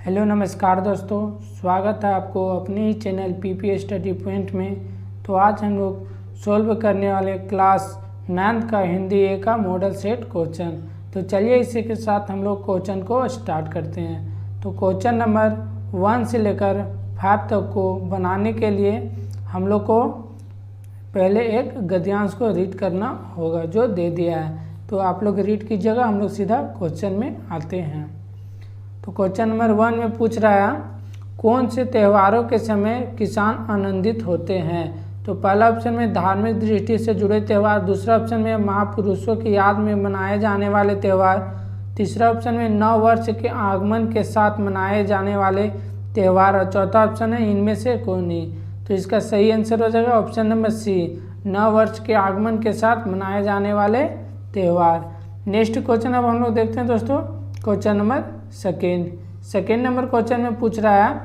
Hello नमस्कार दोस्तों, स्वागत है आपको अपने ही चैनल पीपी स्टडी पॉइंट में। तो आज हम लोग सॉल्व करने वाले क्लास 9th का हिंदी ए का मॉडल सेट क्वेश्चन। तो चलिए इसी के साथ हम लोग क्वेश्चन को स्टार्ट करते हैं। तो क्वेश्चन नंबर 1 से लेकर 5 तक को बनाने के लिए हम लोग को पहले एक गद्यांश को रीड करना होगा जो दे दिया है। तो आप लोग रीड कीजिएगा, हम लोग सीधा क्वेश्चन में आते हैं। तो क्वेश्चन नंबर 1 में पूछ रहा है कौन से त्योहारों के समय किसान आनंदित होते हैं। तो पहला ऑप्शन में धार्मिक दृष्टि से जुड़े त्यौहार, दूसरा ऑप्शन में महापुरुषों की याद में मनाए जाने वाले त्यौहार, तीसरा ऑप्शन में नव वर्ष के आगमन के साथ मनाए जाने वाले त्यौहार और चौथा ऑप्शन है इनमें से कोई नहीं। तो इसका सही आंसर हो जाएगा ऑप्शन नंबर सी, नव वर्ष के आगमन के साथ मनाए जाने वाले त्यौहार। नेक्स्ट क्वेश्चन अब हम लोग देखते हैं दोस्तों, question number second number question में पूछ रहा है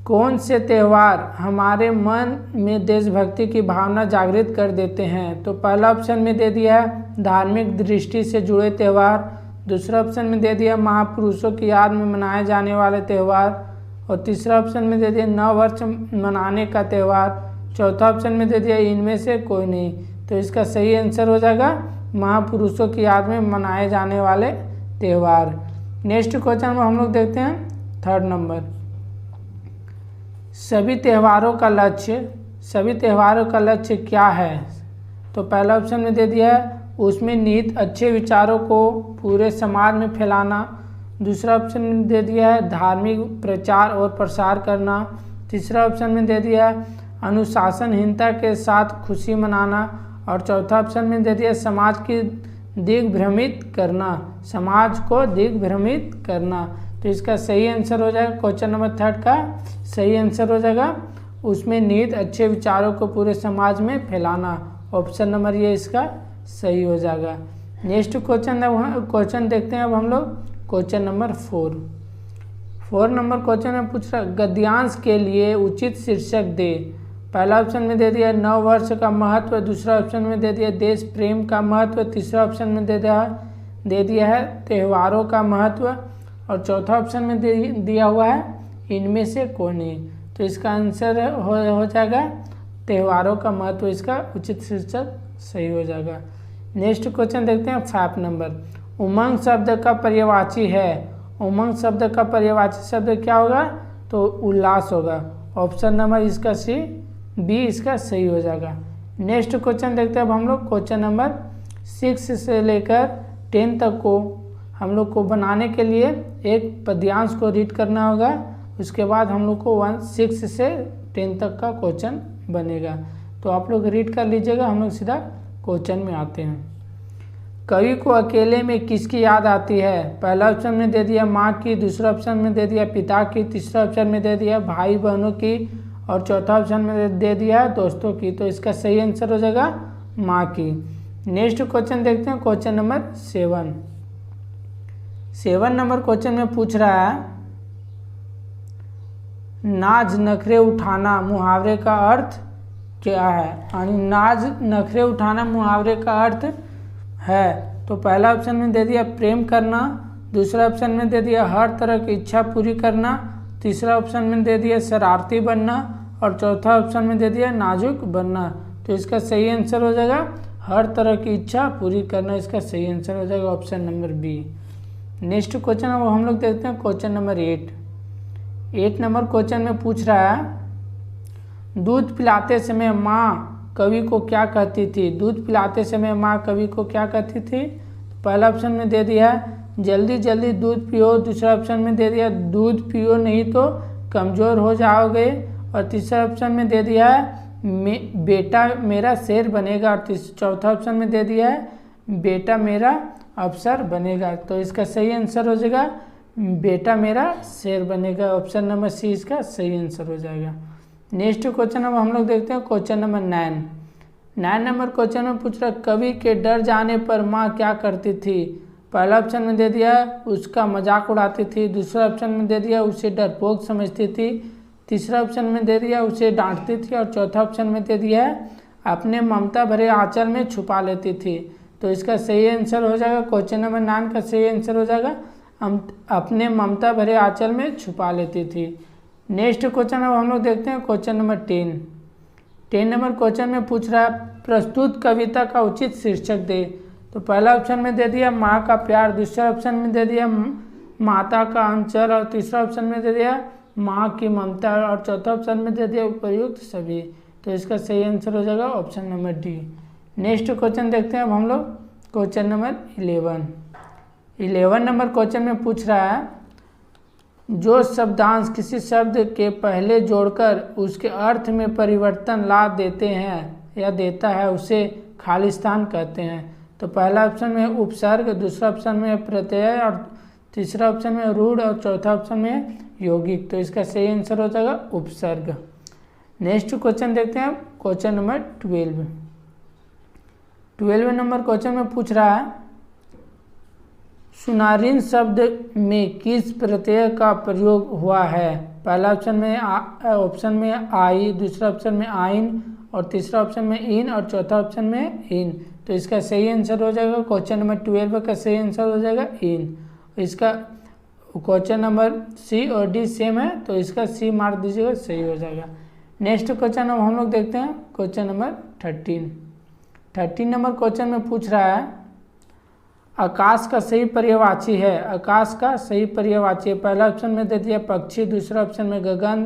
कौन से त्यौहार हमारे मन में देशभक्ति की भावना जागृत कर देते हैं। तो पहला ऑप्शन में दे दिया है धार्मिक दृष्टि से जुड़े त्यौहार, दूसरा ऑप्शन में दे दिया महापुरुषों की याद में मनाए जाने वाले त्यौहार और तीसरा ऑप्शन में दे दिया नव वर्ष मनाने का त्यौहार, चौथा ऑप्शन में दे दिया इनमें से कोई नहीं। तो इसका सही आंसर हो जाएगा महापुरुषों की याद में मनाए जाने वाले त्यौहार। नेक्स्ट क्वेश्चन में हम लोग देखते हैं थर्ड नंबर, सभी त्यौहारों का लक्ष्य क्या है। तो पहला ऑप्शन में दे दिया है उसमें निहित अच्छे विचारों को पूरे समाज में फैलाना, दूसरा ऑप्शन में दे दिया है धार्मिक प्रचार और प्रसार करना, तीसरा ऑप्शन में दे दिया है अनुशासनहीनता के साथ खुशी मनाना और चौथा ऑप्शन में दे दिया समाज को दिग्भ्रमित करना। तो इसका सही आंसर हो जाएगा क्वेश्चन नंबर 3 का सही आंसर हो जाएगा उसमें निहित अच्छे विचारों को पूरे समाज में फैलाना, ऑप्शन नंबर ये इसका सही हो जाएगा। नेक्स्ट क्वेश्चन देखते हैं अब हम लोग क्वेश्चन नंबर 4 नंबर क्वेश्चन में पूछ रहा गद्यांश के लिए उचित शीर्षक दे। पहला ऑप्शन में दे दिया नव वर्ष का महत्व, दूसरा ऑप्शन में दे दिया देश प्रेम का महत्व, तीसरा ऑप्शन में दे दिया है त्योहारों का महत्व और चौथा ऑप्शन में दिया हुआ है इनमें से कोई नहीं। तो इसका आंसर हो जाएगा त्योहारों का महत्व, इसका उचित शीर्षक सही हो जाएगा। नेक्स्ट क्वेश्चन देखते हैं 5 नंबर, उमंग शब्द का पर्यायवाची है। उमंग शब्द का पर्यायवाची शब्द क्या होगा, तो उल्लास होगा, ऑप्शन नंबर इसका सी बी इसका सही हो जाएगा। नेक्स्ट क्वेश्चन देखते हैं अब हम लोग क्वेश्चन नंबर 6 से लेकर 10 तक को हम लोग को बनाने के लिए एक पद्यांश को रीड करना होगा, उसके बाद हम लोग को 6 से 10 तक का क्वेश्चन बनेगा। तो आप लोग रीड कर लीजिएगा, हम लोग सीधा क्वेश्चन में आते हैं। कवि को अकेले में किसकी याद आती है। पहला ऑप्शन में दे दिया माँ की, दूसरा ऑप्शन में दे दिया पिता की, तीसरा ऑप्शन में दे दिया भाई बहनों की और चौथा ऑप्शन में दे दिया दोस्तों की। तो इसका सही आंसर हो जाएगा माँ की। नेक्स्ट क्वेश्चन देखते हैं क्वेश्चन नंबर 7 नंबर क्वेश्चन में पूछ रहा है नाज नखरे उठाना मुहावरे का अर्थ क्या है। यानी नाज नखरे उठाना मुहावरे का अर्थ है। तो पहला ऑप्शन में दे दिया प्रेम करना, दूसरा ऑप्शन में दे दिया हर तरह की इच्छा पूरी करना, तीसरा ऑप्शन में दे दिया शरारती बनना और चौथा ऑप्शन में दे दिया नाजुक बनना। तो इसका सही आंसर हो जाएगा हर तरह की इच्छा पूरी करना, इसका सही आंसर हो जाएगा option number B. Next question अब हम लोग देखते हैं क्वेश्चन नंबर 8 नंबर क्वेश्चन में पूछ रहा है दूध पिलाते समय माँ कवि को क्या कहती थी। दूध पिलाते समय माँ कवि को क्या कहती थी। पहला ऑप्शन में दे दिया है जल्दी जल्दी दूध पियो, दूसरा ऑप्शन में दे दिया दूध पियो नहीं तो कमज़ोर हो जाओगे और तीसरा ऑप्शन में दे दिया है बेटा मेरा शेर बनेगा और चौथा ऑप्शन में दे दिया है बेटा मेरा अफसर बनेगा। तो इसका सही आंसर हो जाएगा बेटा मेरा शेर बनेगा, ऑप्शन नंबर सी इसका सही आंसर हो जाएगा। नेक्स्ट क्वेश्चन अब हम लोग देखते हैं क्वेश्चन नंबर 9 नंबर क्वेश्चन में पूछ रहा कवि के डर जाने पर माँ क्या करती थी। पहला ऑप्शन में दे दिया उसका मजाक उड़ाती थी, दूसरा ऑप्शन में दे दिया उसे डरपोक समझती थी, तीसरा ऑप्शन में दे दिया उसे डांटती थी और चौथा ऑप्शन में दे दिया है अपने ममता भरे आंचल में छुपा लेती थी। तो इसका सही आंसर हो जाएगा क्वेश्चन नंबर 9 का सही आंसर हो जाएगा अपने ममता भरे आंचल में छुपा लेती थी। नेक्स्ट क्वेश्चन अब हम लोग देखते हैं क्वेश्चन नंबर 10 नंबर क्वेश्चन में पूछ रहा है प्रस्तुत कविता का उचित शीर्षक दे। तो पहला ऑप्शन में दे दिया माँ का प्यार, दूसरा ऑप्शन में दे दिया माता का अंचल, और तीसरा ऑप्शन में दे दिया माँ की ममता, और चौथा ऑप्शन में दे दिया उपर्युक्त सभी। तो इसका सही आंसर हो जाएगा option number D. Next question देखते हैं अब हम लोग क्वेश्चन नंबर 11 नंबर क्वेश्चन में पूछ रहा है जो शब्दांश किसी शब्द के पहले जोड़कर उसके अर्थ में परिवर्तन ला देते हैं या देता है उसे खालिस्तान कहते हैं। तो पहला ऑप्शन में उपसर्ग, दूसरा ऑप्शन में प्रत्यय, और तीसरा ऑप्शन में रूढ़, और चौथा ऑप्शन में यौगिक। तो इसका सही आंसर हो जाएगा उपसर्ग। नेक्स्ट क्वेश्चन देखते हैं क्वेश्चन नंबर 12 नंबर क्वेश्चन में पूछ रहा है सुनारिन शब्द में किस प्रत्यय का प्रयोग हुआ है। पहला ऑप्शन में आई, दूसरा ऑप्शन में आइन, और तीसरा ऑप्शन में इन, और चौथा ऑप्शन में इन। तो इसका सही आंसर हो जाएगा क्वेश्चन नंबर 12 का सही आंसर हो जाएगा इन। इसका क्वेश्चन नंबर सी और डी सेम है, तो इसका सी मार्क दीजिएगा, सही हो जाएगा। नेक्स्ट क्वेश्चन अब हम लोग देखते हैं क्वेश्चन नंबर 13 नंबर क्वेश्चन में पूछ रहा है आकाश का सही पर्यायवाची है। आकाश का सही पर्यायवाची है। पहला ऑप्शन में दे दिया पक्षी, दूसरा ऑप्शन में गगन,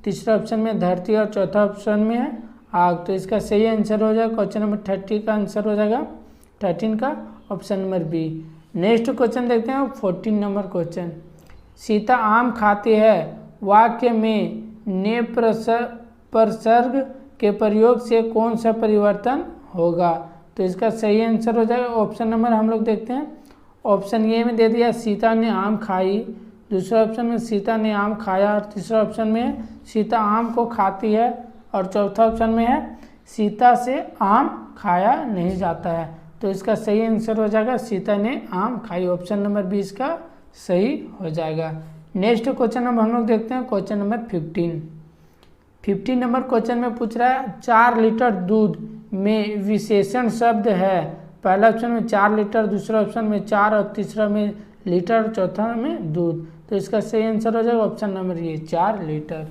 तीसरा ऑप्शन में धरती, और चौथा ऑप्शन में है आग। तो इसका सही आंसर हो जाएगा क्वेश्चन नंबर 30 का आंसर हो जाएगा 13 का option number B. Next question देखते हैं 14 नंबर क्वेश्चन। सीता आम खाती है वाक्य में ने प्रसर्ग के प्रयोग से कौन सा परिवर्तन होगा। तो इसका सही आंसर हो जाएगा ऑप्शन नंबर हम लोग देखते हैं। ऑप्शन ए में दे दिया सीता ने आम खाई, दूसरा ऑप्शन में सीता ने आम खाया, और तीसरा ऑप्शन में सीता आम को खाती है, और चौथा ऑप्शन में है सीता से आम खाया नहीं जाता है। तो इसका सही आंसर हो जाएगा सीता ने आम खाई। ऑप्शन नंबर 20 का सही हो जाएगा। नेक्स्ट क्वेश्चन अब हम लोग देखते हैं क्वेश्चन नंबर 15 नंबर क्वेश्चन में पूछ रहा है 4 लीटर दूध में विशेषण शब्द है। पहला ऑप्शन में 4 लीटर, दूसरा ऑप्शन में 4, और तीसरा में लीटर, चौथा में दूध। तो इसका सही आंसर हो जाएगा ऑप्शन नंबर ये 4 लीटर।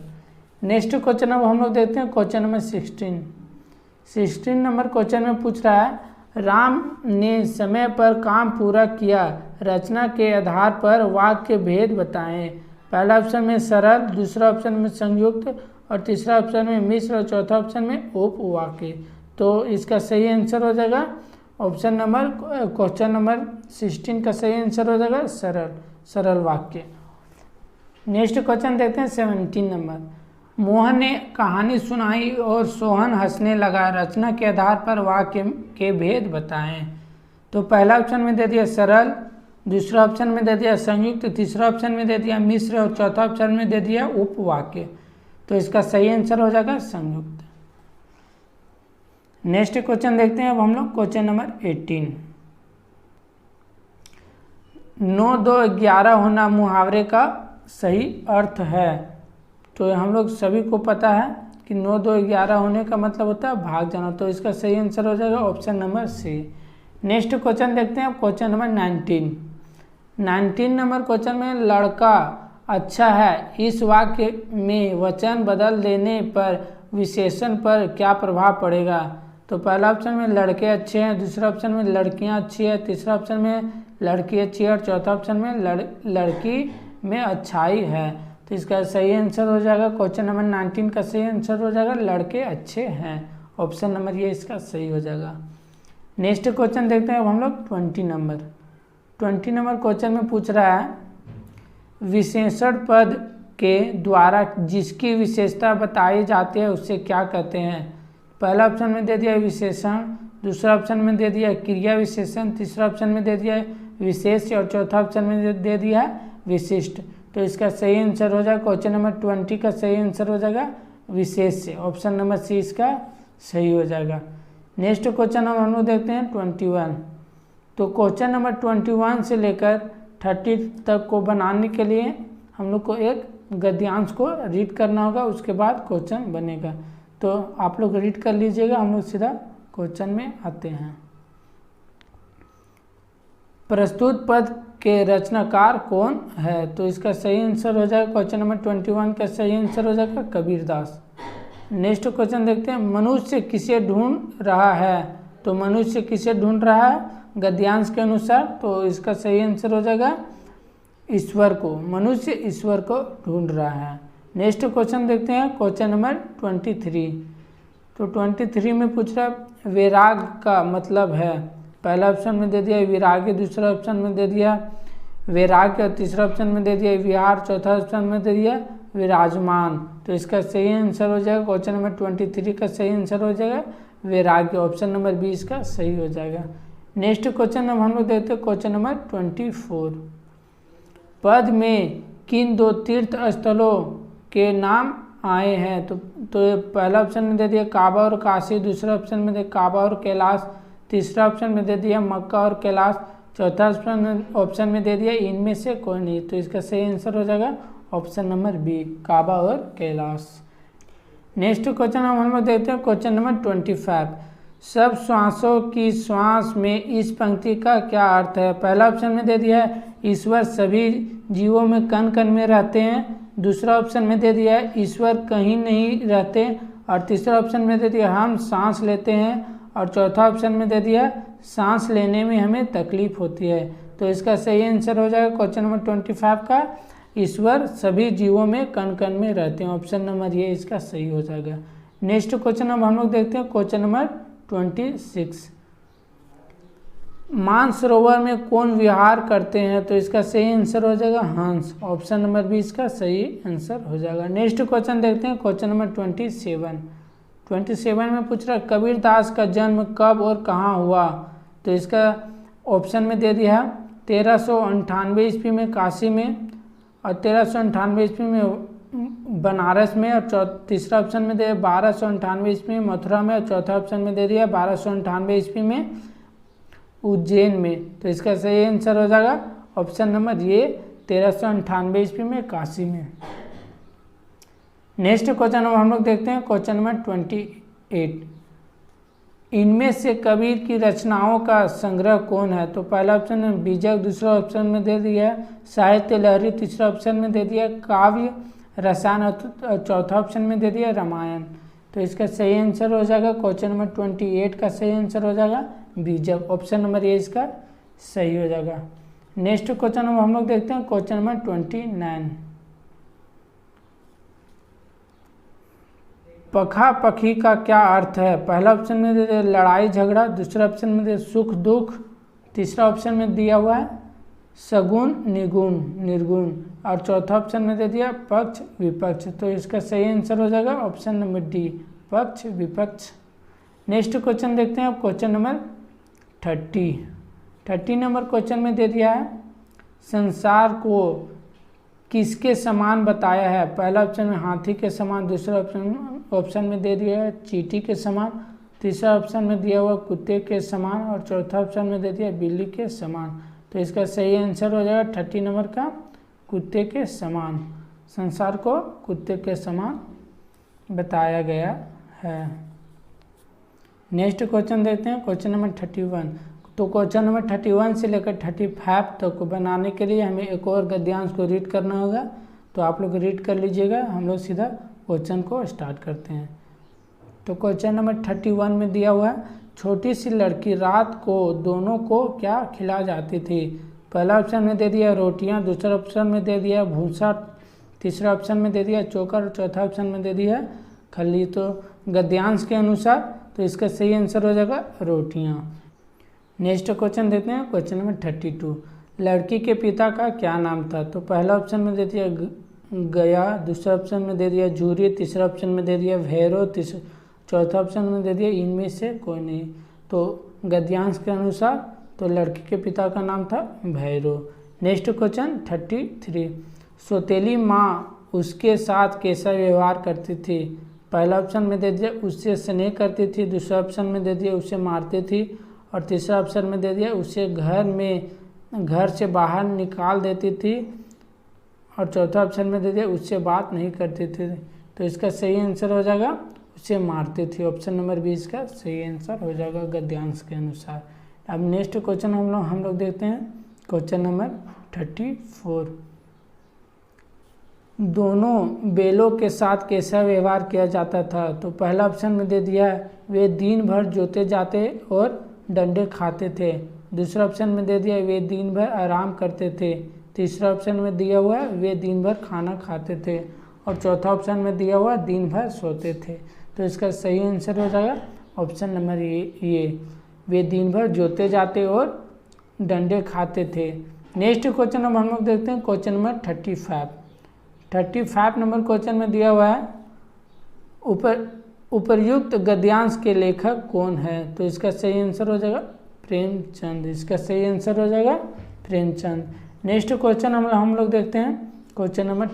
नेक्स्ट क्वेश्चन अब हम लोग देखते हैं क्वेश्चन नंबर 16 नंबर क्वेश्चन में पूछ रहा है राम ने समय पर काम पूरा किया, रचना के आधार पर वाक्य भेद बताएं। पहला ऑप्शन में सरल, दूसरा ऑप्शन में संयुक्त, और तीसरा ऑप्शन में मिश्र, और चौथा ऑप्शन में उपवाक्य। तो इसका सही आंसर हो जाएगा ऑप्शन नंबर क्वेश्चन नंबर 16 का सही आंसर हो जाएगा सरल वाक्य। नेक्स्ट क्वेश्चन देखते हैं 17 नंबर। मोहन ने कहानी सुनाई और सोहन हंसने लगा, रचना के आधार पर वाक्य के भेद बताएं। तो पहला ऑप्शन में दे दिया सरल, दूसरा ऑप्शन में दे दिया संयुक्त, तीसरा ऑप्शन में दे दिया मिश्र, और चौथा ऑप्शन में दे दिया उपवाक्य। तो इसका सही आंसर हो जाएगा संयुक्त। नेक्स्ट क्वेश्चन देखते हैं अब हम लोग क्वेश्चन नंबर 18। 9, 2, 11 होना मुहावरे का सही अर्थ है। तो हम लोग सभी को पता है कि 9, 2, 11 होने का मतलब होता है भाग जाना। तो इसका सही आंसर हो जाएगा option number C. Next question देखते हैं क्वेश्चन नंबर 19 नंबर क्वेश्चन में लड़का अच्छा है, इस वाक्य में वचन बदल देने पर विशेषण पर क्या प्रभाव पड़ेगा। तो पहला ऑप्शन में लड़के अच्छे हैं, दूसरा ऑप्शन में लड़कियां अच्छी है, तीसरा ऑप्शन में लड़की अच्छी है, और चौथा ऑप्शन में लड़की में अच्छाई है। तो इसका सही आंसर हो जाएगा क्वेश्चन नंबर 19 का सही आंसर हो जाएगा लड़के अच्छे हैं। ऑप्शन नंबर ये इसका सही हो जाएगा। नेक्स्ट क्वेश्चन देखते हैं अब हम लोग 20 नंबर क्वेश्चन में पूछ रहा है विशेषण पद के द्वारा जिसकी विशेषता बताई जाती है उससे क्या कहते हैं। पहला ऑप्शन में दे दिया विशेषण, दूसरा ऑप्शन में दे दिया क्रिया विशेषण, तीसरा ऑप्शन में दे दिया विशेष, और चौथा ऑप्शन में दे दिया विशिष्ट। तो इसका सही आंसर हो जाएगा क्वेश्चन नंबर 20 का सही आंसर हो जाएगा विशेष से। ऑप्शन नंबर सी इसका सही हो जाएगा। नेक्स्ट क्वेश्चन हम लोग देखते हैं 21। तो क्वेश्चन नंबर 21 से लेकर 30 तक को बनाने के लिए हम लोग को एक गद्यांश को रीड करना होगा, उसके बाद क्वेश्चन बनेगा। तो आप लोग रीड कर लीजिएगा, हम लोग सीधा क्वेश्चन में आते हैं। प्रस्तुत पद के रचनाकार कौन है? तो इसका सही आंसर हो जाएगा क्वेश्चन नंबर 21 का सही आंसर हो जाएगा कबीरदास। नेक्स्ट क्वेश्चन देखते हैं, मनुष्य किसे ढूंढ रहा है? तो मनुष्य किसे ढूंढ रहा है गद्यांश के अनुसार? तो इसका सही आंसर हो जाएगा ईश्वर को। मनुष्य ईश्वर को ढूंढ रहा है। नेक्स्ट क्वेश्चन देखते हैं क्वेश्चन नंबर 23। तो 23 में पूछ रहा है वैराग का मतलब है। पहला ऑप्शन में दे दिया विरागी, दूसरा ऑप्शन में दे दिया वैराग्य और तीसरा ऑप्शन में दे दिया विहार, चौथा ऑप्शन में दे दिया विराजमान। तो इसका सही आंसर हो जाएगा क्वेश्चन नंबर 23 का सही आंसर हो जाएगा वैराग्य। ऑप्शन नंबर 20 का सही हो जाएगा। नेक्स्ट क्वेश्चन हम लोग देखते हैं क्वेश्चन नंबर 24। पद में किन दो तीर्थ स्थलों के नाम आए हैं? तो पहला ऑप्शन में दे दिया काबा और काशी, दूसरा ऑप्शन में दे काबा और कैलाश, तीसरा ऑप्शन में दे दिया मक्का और कैलाश, चौथा ऑप्शन में दे दिया इनमें से कोई नहीं। तो इसका सही आंसर हो जाएगा ऑप्शन नंबर बी काबा और कैलाश। नेक्स्ट क्वेश्चन हम लोग देखते हैं क्वेश्चन नंबर 25। सब श्वासों की श्वास में इस पंक्ति का क्या अर्थ है? पहला ऑप्शन में दे दिया है ईश्वर सभी जीवों में कण कण में रहते हैं, दूसरा ऑप्शन में दे दिया है ईश्वर कहीं नहीं रहते, और तीसरा ऑप्शन में दे दिया हम सांस लेते हैं, और चौथा ऑप्शन में दे दिया सांस लेने में हमें तकलीफ होती है। तो इसका सही आंसर हो जाएगा क्वेश्चन नंबर 25 का ईश्वर सभी जीवों में कण कण में रहते हैं। ऑप्शन नंबर ये इसका सही हो जाएगा। नेक्स्ट क्वेश्चन अब हम लोग देखते हैं क्वेश्चन नंबर 26। मानसरोवर में कौन विहार करते हैं? तो इसका सही आंसर हो जाएगा हंस। ऑप्शन नंबर 20 का सही आंसर हो जाएगा। नेक्स्ट क्वेश्चन देखते हैं क्वेश्चन नंबर 27 में पूछ रहा है कबीरदास का जन्म कब और कहाँ हुआ? तो इसका ऑप्शन में दे दिया 1398 ईस्वी में काशी में, और 1398 ईस्वी में बनारस में, और तीसरा ऑप्शन में दे 1298 ईस्वी में मथुरा में, और चौथा ऑप्शन में दे दिया 1298 ईस्वी में उज्जैन में। तो इसका सही आंसर हो जाएगा ऑप्शन नंबर ये 1398 ईस्वी में काशी में। नेक्स्ट क्वेश्चन हम लोग देखते हैं क्वेश्चन नंबर 28। इनमें से कबीर की रचनाओं का संग्रह कौन है? तो पहला ऑप्शन में बीजक, दूसरा ऑप्शन में दे दिया साहित्य लहरी, तीसरा ऑप्शन में दे दिया काव्य रसायन, और चौथा ऑप्शन में दे दिया रामायण। तो इसका सही आंसर हो जाएगा क्वेश्चन नंबर 28 का सही आंसर हो जाएगा बीजक। ऑप्शन नंबर ये इसका सही हो जाएगा। नेक्स्ट क्वेश्चन हम लोग देखते हैं क्वेश्चन नंबर 29। पखा पखी का क्या अर्थ है? पहला ऑप्शन में दे दिया लड़ाई झगड़ा, दूसरा ऑप्शन में दे सुख दुख, तीसरा ऑप्शन में दिया हुआ है सगुण निगुण निर्गुण, और चौथा ऑप्शन में दे दिया पक्ष विपक्ष। तो इसका सही आंसर हो जाएगा ऑप्शन नंबर डी पक्ष विपक्ष। नेक्स्ट क्वेश्चन देखते हैं अब क्वेश्चन नंबर 30 नंबर क्वेश्चन में दे दिया है संसार को किसके समान बताया है? पहला ऑप्शन में हाथी के समान, दूसरा ऑप्शन में दे दिया है चींटी के समान, तीसरा ऑप्शन में दिया हुआ कुत्ते के समान, और चौथा ऑप्शन में दे दिया बिल्ली के समान। तो इसका सही आंसर हो जाएगा 30 नंबर का कुत्ते के समान। संसार को कुत्ते के समान बताया गया है। नेक्स्ट क्वेश्चन देखते हैं क्वेश्चन नंबर 31। तो क्वेश्चन नंबर 31 से लेकर 35 तक को बनाने के लिए हमें एक और गद्यांश को रीड करना होगा। तो आप लोग रीड कर लीजिएगा, हम लोग सीधा क्वेश्चन को स्टार्ट करते हैं। तो क्वेश्चन नंबर 31 में दिया हुआ है छोटी सी लड़की रात को दोनों को क्या खिला जाती थी? पहला ऑप्शन में दे दिया रोटियां, दूसरा ऑप्शन में दे दिया भूसा, तीसरा ऑप्शन में दे दिया चोकर, और चौथा ऑप्शन में दे दिया खली। तो गद्यांश के अनुसार तो इसका सही आंसर हो जाएगा रोटियां। नेक्स्ट क्वेश्चन देखते हैं क्वेश्चन नंबर 32। लड़की के पिता का क्या नाम था? तो पहला ऑप्शन में दे दिया गया, दूसरा ऑप्शन में दे दिया झूरी, तीसरा ऑप्शन में दे दिया भैरव, चौथा ऑप्शन में दे दिया इनमें से कोई नहीं। तो गद्यांश के अनुसार तो लड़की के पिता का नाम था भैरव। Next question 33। सौतेली माँ उसके साथ कैसा व्यवहार करती थी? पहला ऑप्शन में दे दिया उससे स्नेह करती थी, दूसरा ऑप्शन में दे दिया उसे मारती थी, और तीसरा ऑप्शन में दे दिया उसे घर से बाहर निकाल देती थी, और चौथा ऑप्शन में दे दिया उससे बात नहीं करती थी। तो इसका सही आंसर हो जाएगा उसे मारती थी। ऑप्शन नंबर 20 का सही आंसर हो जाएगा गद्यांश के अनुसार। अब नेक्स्ट क्वेश्चन हम लोग देखते हैं क्वेश्चन नंबर 34, दोनों बैलों के साथ कैसा व्यवहार किया जाता था? तो पहला ऑप्शन में दे दिया है वे दिन भर जोते जाते और डंडे खाते थे। दूसरा ऑप्शन में दे दिया है वे दिन भर आराम करते थे। तीसरा ऑप्शन में दिया हुआ है वे दिन भर खाना खाते थे। और चौथा ऑप्शन में दिया हुआ है दिन भर सोते थे। तो इसका सही आंसर हो जाएगा ऑप्शन नंबर ये वे दिन भर जोते जाते और डंडे खाते थे। नेक्स्ट क्वेश्चन अब हम लोग देखते हैं क्वेश्चन नंबर 35 नंबर क्वेश्चन में दिया हुआ है उपर्युक्त गद्यांश के लेखक कौन है? तो इसका सही आंसर हो जाएगा प्रेमचंद। इसका सही आंसर हो जाएगा प्रेमचंद। नेक्स्ट क्वेश्चन हम लोग देखते हैं क्वेश्चन नंबर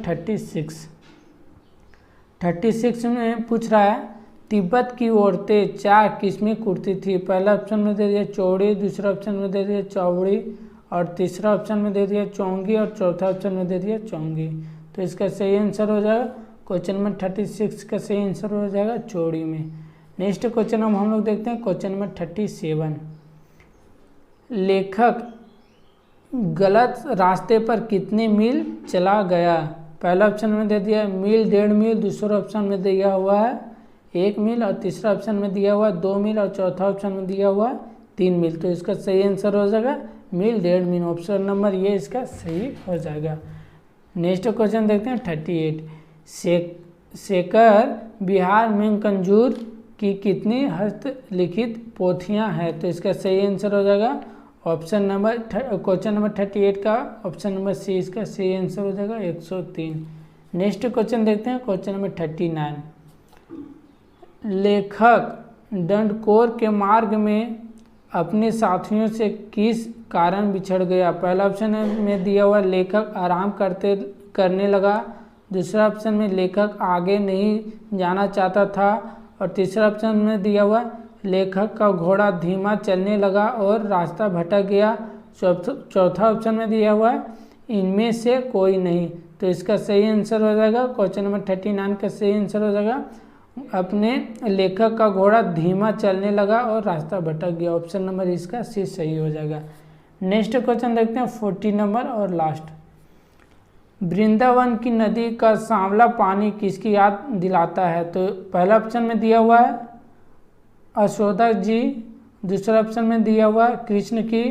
36 में पूछ रहा है तिब्बत की औरतें 4 किस्में कुर्ती थी। पहला ऑप्शन में दे दिया चौड़ी, दूसरा ऑप्शन में दे दिया चौड़ी, और तीसरा ऑप्शन में दे दिया चौंगी, और चौथा ऑप्शन में दे दिया चौंगी। तो इसका सही आंसर हो जाएगा क्वेश्चन नंबर 36 का सही आंसर हो जाएगा चौड़ी में। नेक्स्ट क्वेश्चन हम लोग देखते हैं क्वेश्चन नंबर 37, लेखक गलत रास्ते पर कितने मील चला गया? पहला ऑप्शन में दे दिया मील 1.5 मील, दूसरा ऑप्शन में दिया हुआ है 1 मील, और तीसरा ऑप्शन में दिया हुआ है 2 मील, और चौथा ऑप्शन में दिया हुआ है 3 मील। तो इसका सही आंसर हो जाएगा मील 1.5 मील। ऑप्शन नंबर ये इसका सही हो जाएगा। नेक्स्ट क्वेश्चन देखते हैं 38, शेखर बिहार में कंजूर की कितनी हस्तलिखित पोथियां हैं? तो इसका सही आंसर हो जाएगा ऑप्शन नंबर क्वेश्चन नंबर 38 का ऑप्शन नंबर सी इसका सही आंसर हो जाएगा 103। नेक्स्ट क्वेश्चन देखते हैं क्वेश्चन नंबर 39, लेखक दंडकौर के मार्ग में अपने साथियों से किस कारण बिछड़ गया? पहला ऑप्शन में दिया हुआ लेखक आराम करने लगा, दूसरा ऑप्शन में लेखक आगे नहीं जाना चाहता था, और तीसरा ऑप्शन में दिया हुआ लेखक का घोड़ा धीमा चलने लगा और रास्ता भटक गया, चौथा ऑप्शन में दिया हुआ है इनमें से कोई नहीं। तो इसका सही आंसर हो जाएगा क्वेश्चन नंबर 39 का सही आंसर हो जाएगा अपने लेखक का घोड़ा धीमा चलने लगा और रास्ता भटक गया। ऑप्शन नंबर इसका सी सही हो जाएगा। नेक्स्ट क्वेश्चन देखते हैं 40 नंबर और लास्ट, वृंदावन की नदी का सांवला पानी किसकी याद दिलाता है? तो पहला ऑप्शन में दिया हुआ है यशोदा जी, दूसरा ऑप्शन में दिया हुआ है कृष्ण की,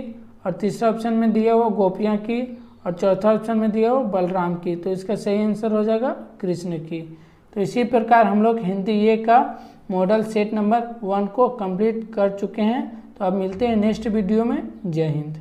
और तीसरा ऑप्शन में दिया हुआ गोपियाँ की, और चौथा ऑप्शन में दिया हुआ बलराम की। तो इसका सही आंसर हो जाएगा कृष्ण की। तो इसी प्रकार हम लोग हिंदी ए का मॉडल सेट नंबर 1 को कंप्लीट कर चुके हैं। तो अब मिलते हैं नेक्स्ट वीडियो में। जय हिंद।